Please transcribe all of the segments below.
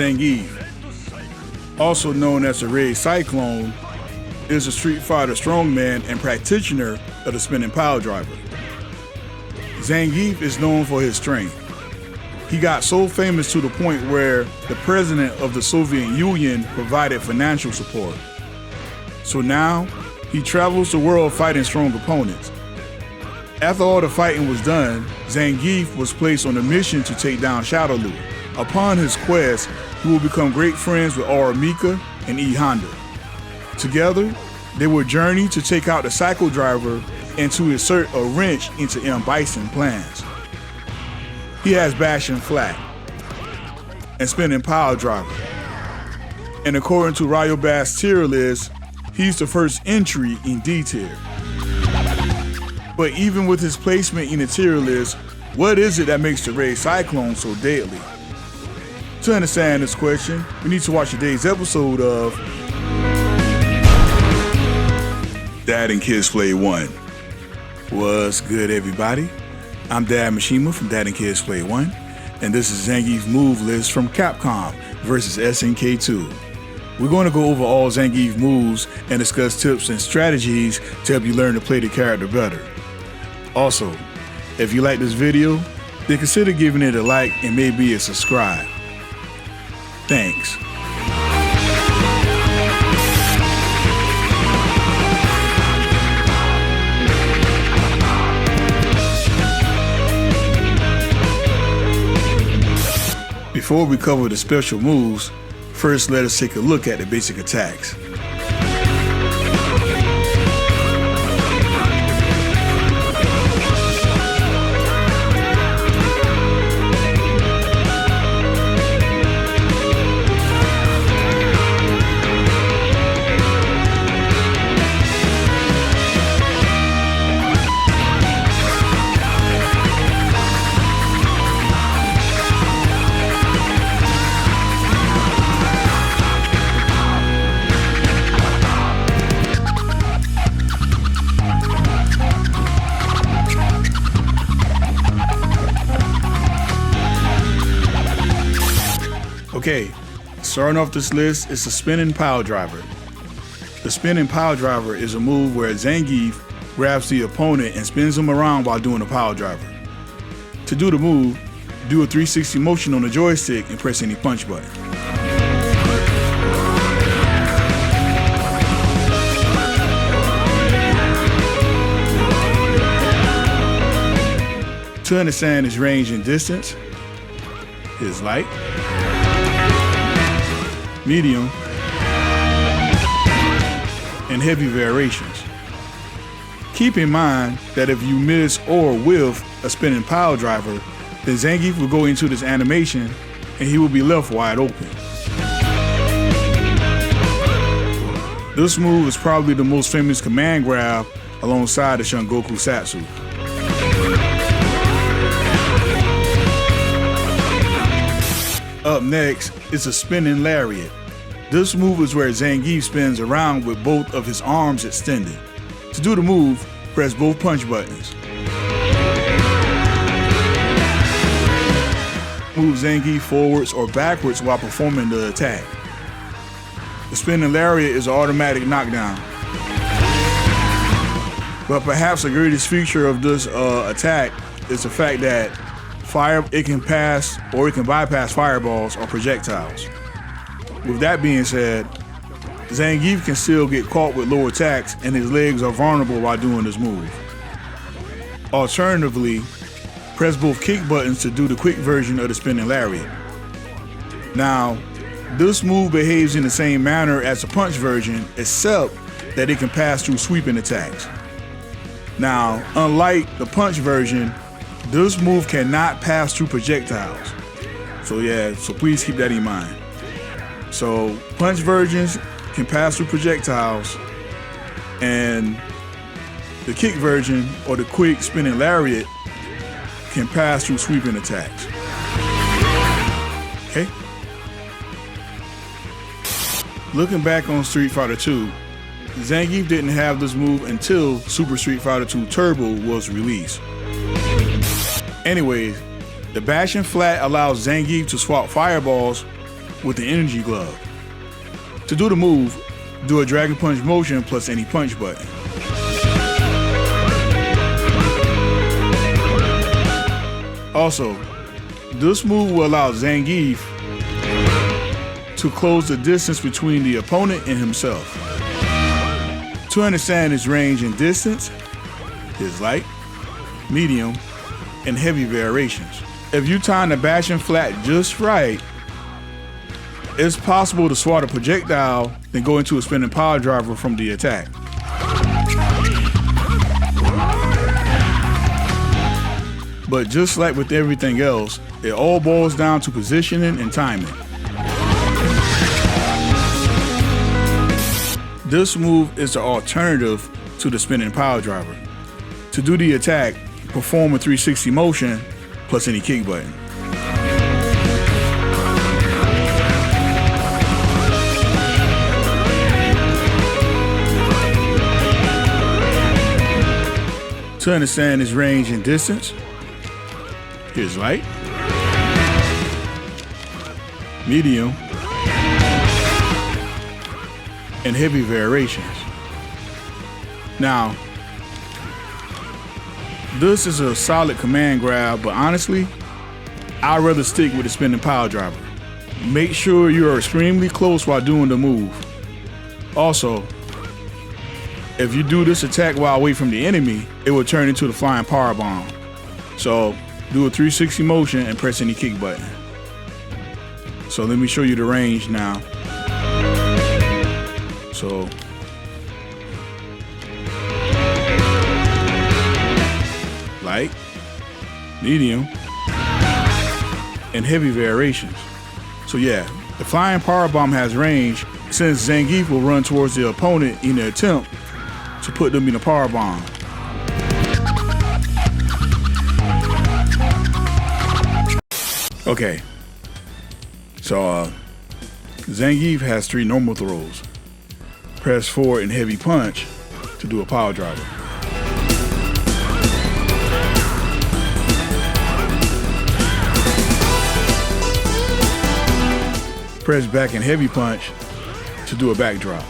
Zangief, also known as the Red Cyclone, is a Street Fighter strongman and practitioner of the spinning pile driver. Zangief is known for his strength. He got so famous to the point where the president of the Soviet Union provided financial support. So now, he travels the world fighting strong opponents. After all the fighting was done, Zangief was placed on a mission to take down Shadowloo. Upon his quest, he will become great friends with Aura Mika and E Honda. Together, they will journey to take out the Cycle Driver and to insert a wrench into M. Bison's plans. He has Bastion Flat and Spinning Pile Driver. And according to Ryobast's tier list, he's the first entry in D tier. But even with his placement in the tier list, what is it that makes the Red Cyclone so deadly? To understand this question, we need to watch today's episode of Dad and Kids Play 1. What's good, everybody? I'm Dad Mishima from Dad and Kids Play 1, and this is Zangief's move list from Capcom versus SNK 2. We're going to go over all Zangief moves and discuss tips and strategies to help you learn to play the character better. Also, if you like this video, then consider giving it a like and maybe a subscribe. Thanks. Before we cover the special moves, first let us take a look at the basic attacks. Okay, starting off this list is the Spinning Pile Driver. The Spinning Pile Driver is a move where Zangief grabs the opponent and spins him around while doing a pile driver. To do the move, do a 360 motion on the joystick and press any punch button. To understand his range and distance, his light, medium, and heavy variations. Keep in mind that if you miss or whiff a spinning pile driver, then Zangief will go into this animation and he will be left wide open. This move is probably the most famous command grab alongside the Shungoku Satsu. Up next is a Spinning Lariat. This move is where Zangief spins around with both of his arms extended. To do the move, press both punch buttons. Move Zangief forwards or backwards while performing the attack. The Spinning Lariat is an automatic knockdown. But perhaps the greatest feature of this attack is the fact that it can pass or it can bypass fireballs or projectiles. With that being said, Zangief can still get caught with low attacks and his legs are vulnerable while doing this move. Alternatively, press both kick buttons to do the quick version of the Spinning Lariat. Now, this move behaves in the same manner as the punch version, except that it can pass through sweeping attacks. Now, unlike the punch version, this move cannot pass through projectiles. So please keep that in mind. So punch versions can pass through projectiles, and the kick version or the quick Spinning Lariat can pass through sweeping attacks. Okay? Looking back on Street Fighter 2, Zangief didn't have this move until Super Street Fighter 2 Turbo was released. Anyways, the Bastion Flat allows Zangief to swap fireballs with the energy glove. To do the move, do a dragon punch motion plus any punch button. Also, this move will allow Zangief to close the distance between the opponent and himself. To understand his range and distance, his light, medium, and heavy variations. If you time the bashing flat just right, it's possible to swat a projectile, then go into a spinning power driver from the attack. But just like with everything else, it all boils down to positioning and timing. This move is the alternative to the spinning power driver. To do the attack, perform a 360 motion plus any kick button. To understand his range and distance, here's light, medium, and heavy variations. Now, this is a solid command grab, but honestly, I'd rather stick with the spinning power driver. Make sure you are extremely close while doing the move. Also, if you do this attack while away from the enemy, it will turn into the flying power bomb. So do a 360 motion and press any kick button. So let me show you the range now. So light, medium, and heavy variations. So yeah, the flying power bomb has range since Zangief will run towards the opponent in an attempt to put them in a power bomb. Okay, so Zangief has 3 normal throws. Press forward and heavy punch to do a power driver. Press back and heavy punch to do a backdrop.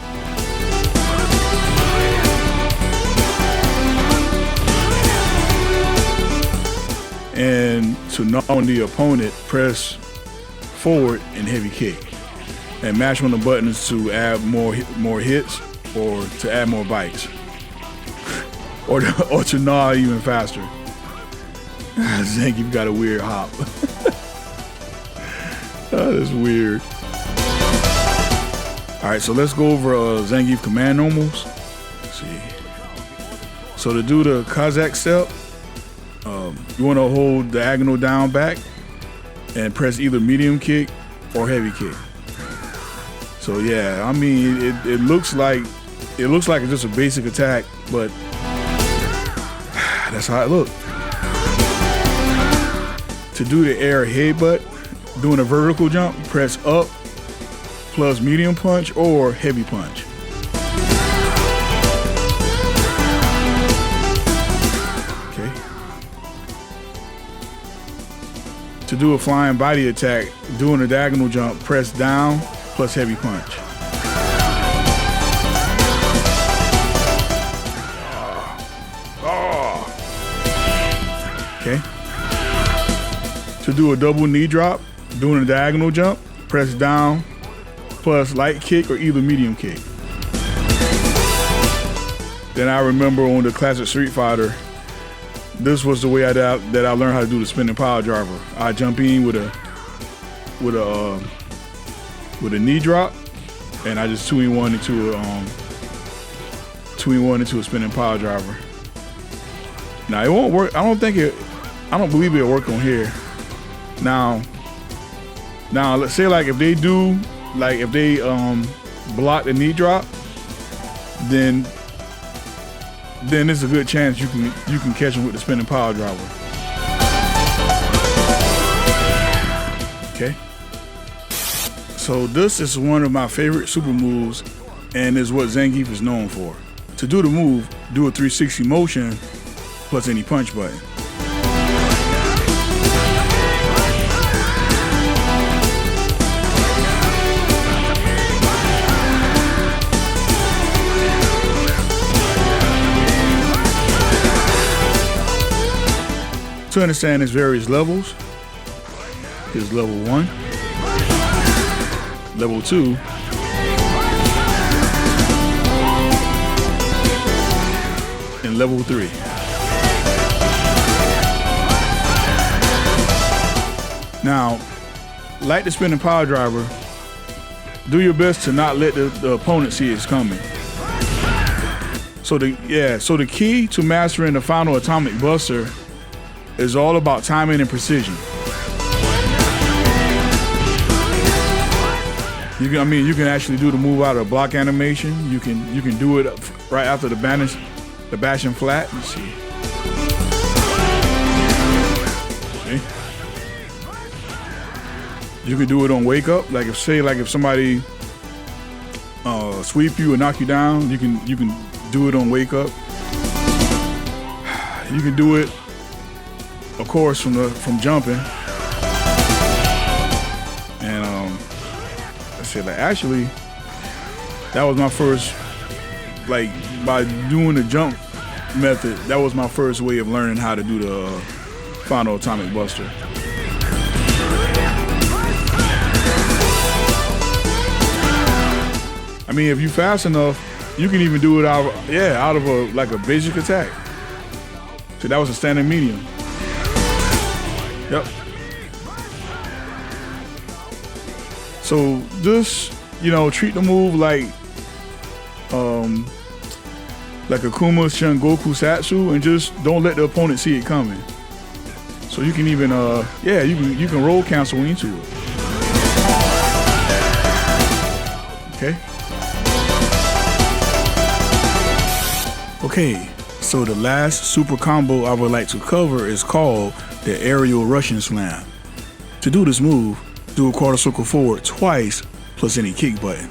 And to knock on the opponent, press forward and heavy kick. And mash on the buttons to add more hits or to add more bites. or to gnaw even faster. Zangief got a weird hop. That's weird. All right, so let's go over Zangief command normals. Let's see. So to do the Kazakh step, you want to hold diagonal down back and press either medium kick or heavy kick. So yeah, I mean, it looks like it's just a basic attack, but that's how it looks. To do the air headbutt, doing a vertical jump, press up plus medium punch or heavy punch. Okay. To do a flying body attack, doing a diagonal jump, press down plus heavy punch. Okay. To do a double knee drop, doing a diagonal jump, press down plus light kick or either medium kick. Then I remember on the classic Street Fighter, this was the way that I learned how to do the spinning power driver. I jump in with a knee drop, and I just 2-in-1 into a spinning power driver. Now it won't work. I don't believe it'll work on here. Now let's say like if they block the knee drop, then there's a good chance you can catch them with the spinning power driver. Okay. So this is one of my favorite super moves and is what Zangief is known for. To do the move, do a 360 motion plus any punch button. To understand its various levels, here's level 1, level 2, and level 3. Now, like the spinning power driver, do your best to not let the opponent see it's coming. So the key to mastering the final atomic buster is all about timing and precision. You can actually do the move out of block animation. You can do it right after the bashing flat. Let's see. See? You can do it on wake up. Like if somebody sweep you or knock you down, you can do it on wake up. You can do it, of course, from jumping. And let's say like actually, that was my first, like by doing the jump method, that was my first way of learning how to do the final atomic buster. I mean, if you're fast enough, you can even do it out of a basic attack. So that was a standard medium. Yep. So just, treat the move like Akuma Shun Goku Satsu, and just don't let the opponent see it coming. So you can even you can roll cancel into it. Okay. Okay, so the last super combo I would like to cover is called the aerial Russian slam. To do this move, do a quarter circle forward twice plus any kick button.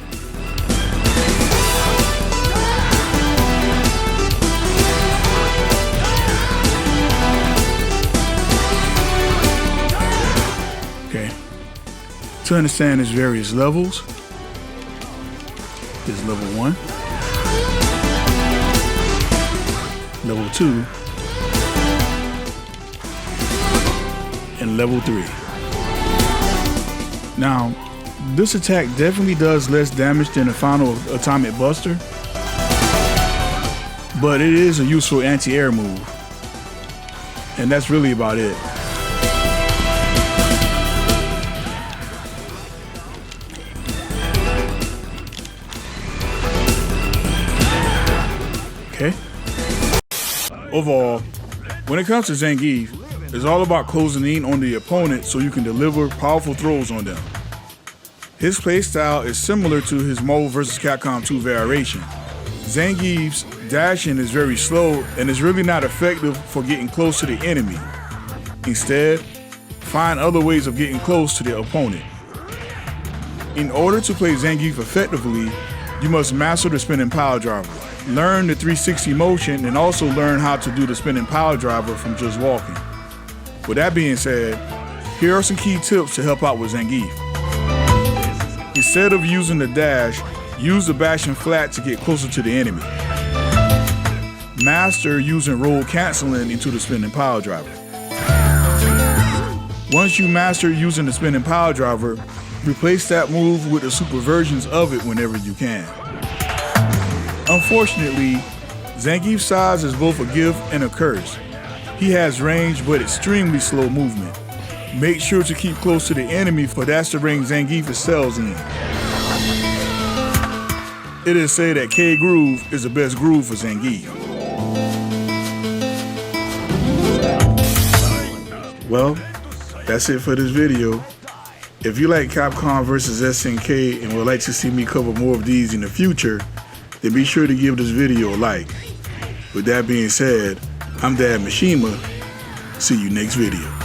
Okay, to understand its various levels, here's level 1. Level 2, and level 3. Now, this attack definitely does less damage than the final atomic buster, but it is a useful anti-air move, and that's really about it. Okay. Overall, when it comes to Zangief, it's all about closing in on the opponent so you can deliver powerful throws on them. His playstyle is similar to his Marvel vs. Capcom 2 variation. Zangief's dashing is very slow and is really not effective for getting close to the enemy. Instead, find other ways of getting close to the opponent. In order to play Zangief effectively, you must master the spinning power driver. Learn the 360 motion and also learn how to do the spinning power driver from just walking. With that being said, here are some key tips to help out with Zangief. Instead of using the dash, use the bashing flat to get closer to the enemy. Master using roll canceling into the spinning power driver. Once you master using the spinning power driver, replace that move with the super versions of it whenever you can. Unfortunately, Zangief's size is both a gift and a curse. He has range but extremely slow movement. Make sure to keep close to the enemy, for that's to bring Zangief's cells in. It is said that K groove is the best groove for Zangief. Well, that's it for this video. If you like Capcom vs. SNK and would like to see me cover more of these in the future, then be sure to give this video a like. With that being said, I'm Dad Mishima. See you next video.